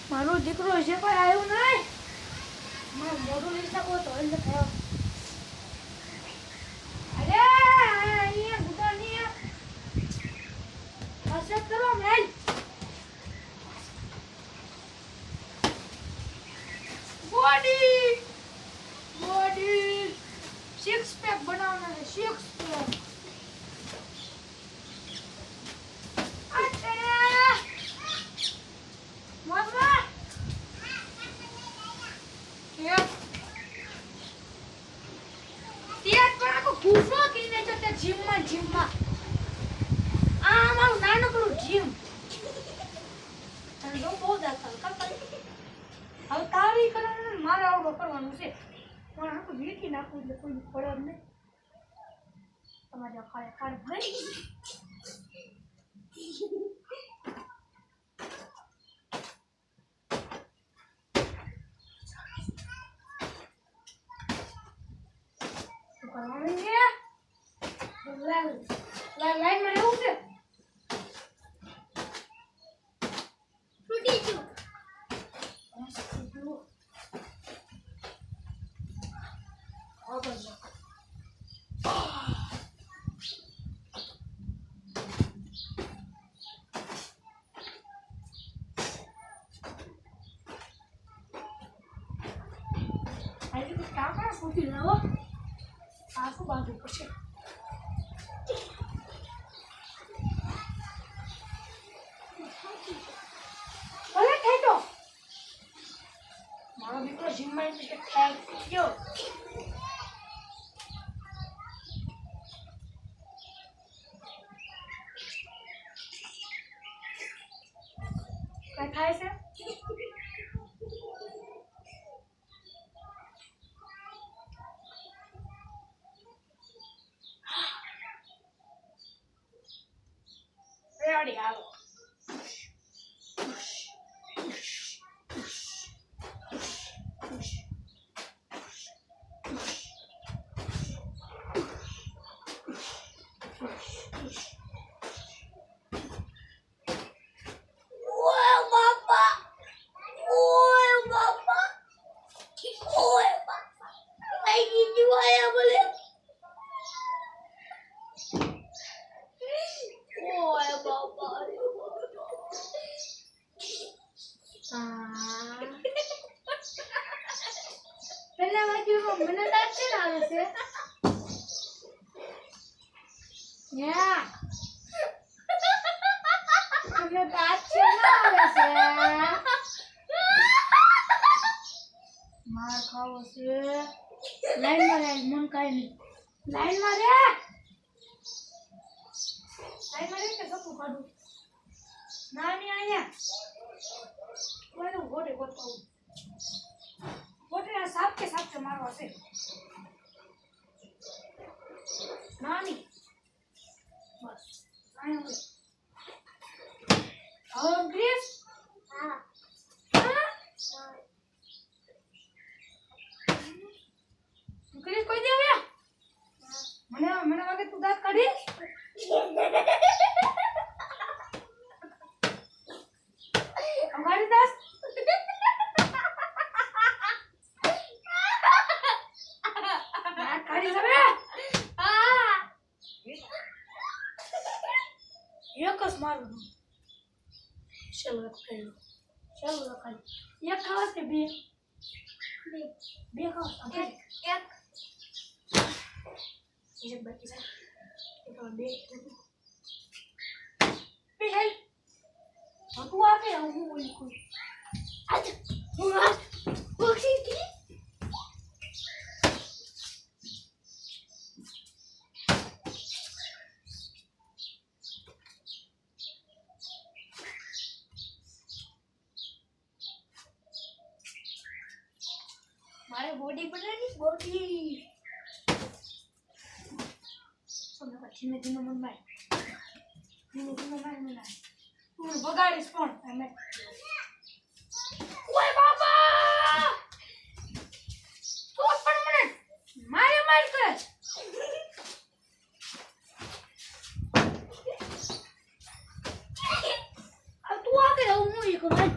મારો દીકરો છે કોઈ આવ્યો નહીં. મારું મોઢું લઈ શકો તો એટલે થયો. અરે અહીંયા ગુદાની હસત કરો મેલ. બોડી સિક્સ પેક બનાવના છે. સિક્સ પેક જીમમાં આ મારું નાનકડું જીમ. તને તો બહુ દાખલ હવે તારી કરવાનું મારે આવડો કરવાનું છે. પણ આખું વીટી નાખવું એટલે કોઈ પડે જ નહીં. તમારે ખાય ખાડ ભરી કરવાનું છે. લાઈન માં રહેવું છે. છૂટી ગયું. છૂટી જાઓ. આ શું બાજુ પછી મારો દીકરો જીમમાં ગયો. કઈ થાય છે? રેડી આવો. પેલા વાક્યમાં મને દાંત છે ને આવે છે. યા મને દાંત છે ને આવે છે. માર ખાવો છે. લાઈનમાં રે. મન કાઈ નહીં. લાઈનમાં રે. લાઈનમાં રે કે સપુ કાઢું. નાની આયા કોઈનું ગોડે ગોતાવું. ગોટેના સાપ કે મારવા છે. નાની બસ આયા હવે ગ્રીસ. હા ગ્રીસ કોઈ દે હવે. મને વાગે તું દાંત કાઢી. અમારી દાંત મારું ચલો રખાયો. ચલો રખાયો. એક ખાવા કે બે? બે ખાવા. એક બાકી છે. એક બે બે હેલ. તું આકે હું ઓલી કોઈ આજ હું આ ઓક્ષી કી मारे बॉडी बनानी बॉडी सोना का धीमे धीमे मन में धीमे धीमे मन में तू बगाड़ी स्पॉन हमें ओए बाबा तू अपन मने मारे मार कर अब तू आके रहूं मुझे को भाई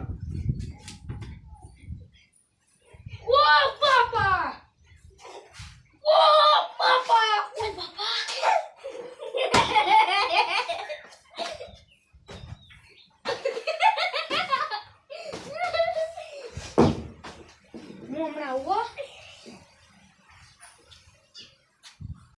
હું હમણાં આવું હો.